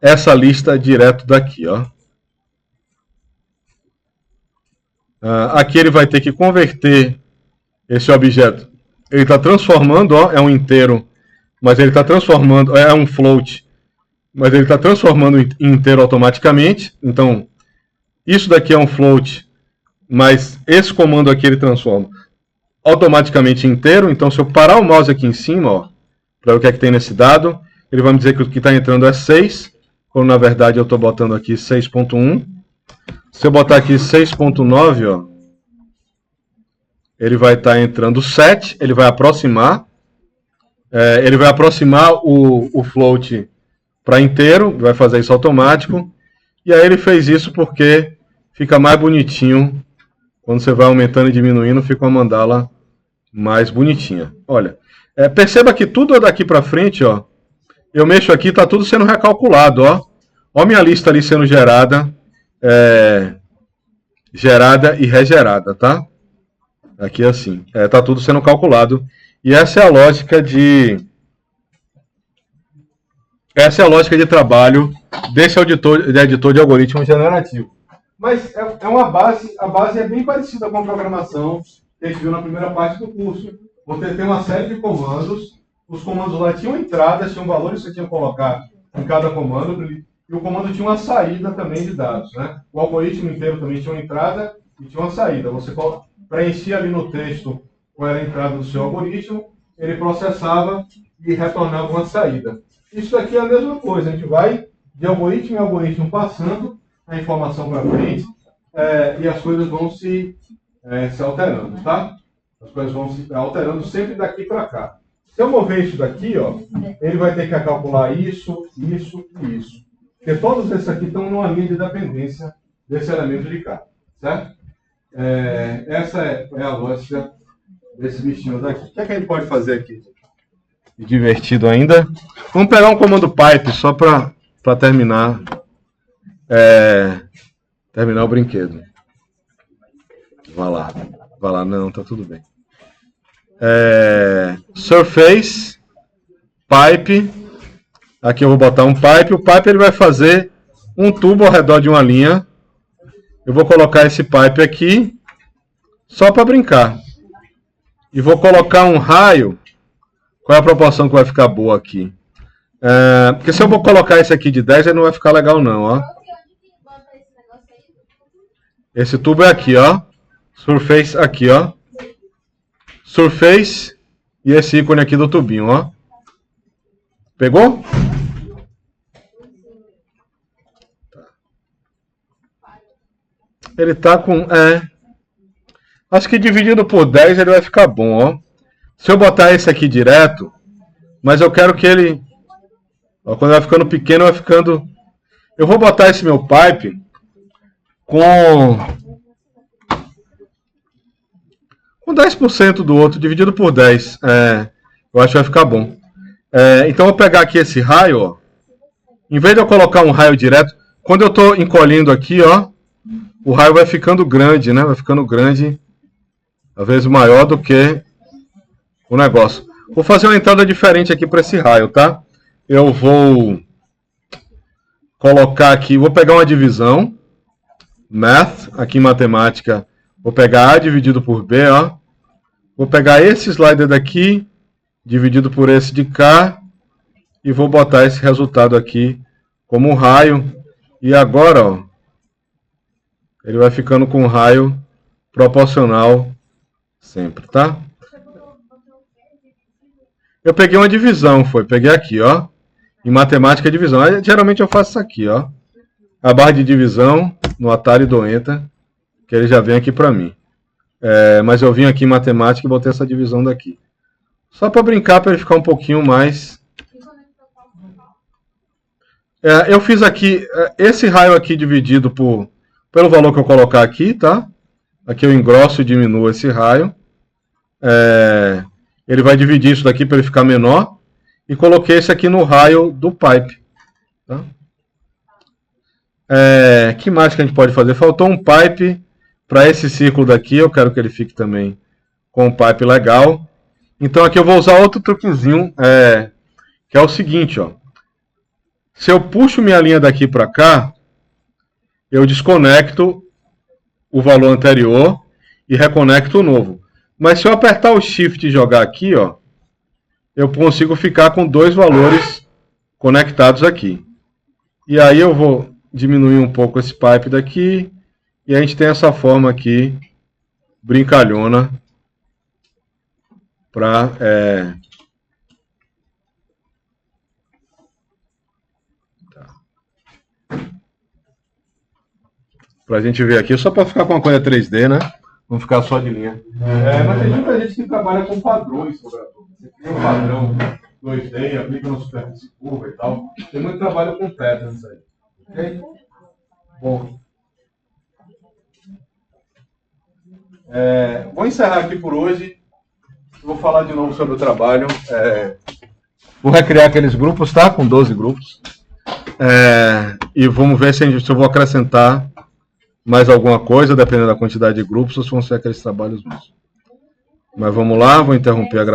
essa lista direto daqui, ó. Aqui ele vai ter que converter esse objeto. Ele está transformando, ó, é um inteiro, mas ele está transformando, é um float, mas ele está transformando em inteiro automaticamente. Então, isso daqui é um float, mas esse comando aqui ele transforma automaticamente em inteiro. Então, se eu parar o mouse aqui em cima, ó, para ver o que é que tem nesse dado, ele vai me dizer que o que está entrando é 6, quando na verdade eu estou botando aqui 6.1. Se eu botar aqui 6.9, ó, ele vai estar entrando 7, ele vai aproximar o float para inteiro, vai fazer isso automático. E aí ele fez isso porque fica mais bonitinho. Quando você vai aumentando e diminuindo, fica uma mandala mais bonitinha. Olha, perceba que tudo daqui para frente, ó, eu mexo aqui, tá tudo sendo recalculado, ó. Ó minha lista ali sendo gerada, gerada e regerada, tá? Aqui assim, tá tudo sendo calculado. E essa é a lógica de trabalho desse editor de algoritmo generativo. Mas é uma base, a base é bem parecida com a programação que a gente viu na primeira parte do curso. Você tem uma série de comandos, os comandos lá tinham entradas, tinham valores que você tinha que colocar em cada comando, e o comando tinha uma saída também de dados, né? O algoritmo inteiro também tinha uma entrada e tinha uma saída. Você preenchia ali no texto qual era a entrada do seu algoritmo, ele processava e retornava uma saída. Isso aqui é a mesma coisa, a gente vai de algoritmo em algoritmo passando a informação para frente e as coisas vão se alterando, tá? As coisas vão se alterando sempre daqui para cá. Se eu mover isso daqui, ó, ele vai ter que calcular isso, isso e isso. Porque todos esses aqui estão numa linha de dependência desse elemento de cá, certo? Essa é a lógica desse bichinho daqui. O que é que a gente pode fazer aqui? Divertido ainda. Vamos pegar um comando pipe só para terminar o brinquedo. Vai lá, não, tá tudo bem. Surface pipe. Aqui eu vou botar um pipe. O pipe ele vai fazer um tubo ao redor de uma linha. Eu vou colocar esse pipe aqui só para brincar. E vou colocar um raio. Qual é a proporção que vai ficar boa aqui? Porque se eu vou colocar esse aqui de 10, ele não vai ficar legal não, ó. Esse tubo é aqui, ó. Surface aqui, ó. Surface e esse ícone aqui do tubinho, ó. Pegou? Ele tá com... acho que dividido por 10 ele vai ficar bom, ó. Se eu botar esse aqui direto, mas eu quero que ele... Ó, quando vai ficando pequeno, vai ficando... Eu vou botar esse meu pipe com 10% do outro, dividido por 10. Eu acho que vai ficar bom. Então eu vou pegar aqui esse raio, ó. Em vez de eu colocar um raio direto, quando eu estou encolhendo aqui, ó, o raio vai ficando grande, né? Vai ficando grande, às vezes maior do que o negócio. Vou fazer uma entrada diferente aqui para esse raio, tá? Eu vou colocar aqui, vou pegar uma divisão, math, aqui em matemática, vou pegar A dividido por B, ó. Vou pegar esse slider daqui, dividido por esse de cá, e vou botar esse resultado aqui como um raio. E agora, ó, ele vai ficando com um raio proporcional sempre, tá? Eu peguei uma divisão, peguei aqui, ó. Em matemática, divisão. Geralmente eu faço isso aqui, ó. A barra de divisão no Atari do Enter, que ele já vem aqui para mim. Mas eu vim aqui em matemática e botei essa divisão daqui. Só para brincar, para ele ficar um pouquinho mais... eu fiz aqui, esse raio aqui dividido pelo valor que eu colocar aqui, tá? Aqui eu engrosso e diminuo esse raio. Ele vai dividir isso daqui para ele ficar menor. E coloquei esse aqui no raio do pipe. Tá? Que mais que a gente pode fazer? Faltou um pipe para esse círculo daqui. Eu quero que ele fique também com um pipe legal. Então aqui eu vou usar outro truquezinho, que é o seguinte, ó. Se eu puxo minha linha daqui para cá, eu desconecto o valor anterior e reconecto o novo. Mas se eu apertar o Shift e jogar aqui, ó, eu consigo ficar com dois valores conectados aqui. E aí eu vou diminuir um pouco esse pipe daqui, e a gente tem essa forma aqui, brincalhona, para a gente ver aqui, só para ficar com uma coisa 3D, né? Não ficar só de linha. Mas tem muita gente que trabalha com padrões, Sobrador. Você cria um padrão 2D, aplica no superfície curva e tal. Tem muito trabalho com patterns aí. Ok? Bom. Vou encerrar aqui por hoje. Vou falar de novo sobre o trabalho. Vou recriar aqueles grupos, tá? Com 12 grupos. E vamos ver se eu vou acrescentar mais alguma coisa, dependendo da quantidade de grupos, ou se vão ser aqueles trabalhos mesmo. Mas vamos lá, vou interromper a gravação.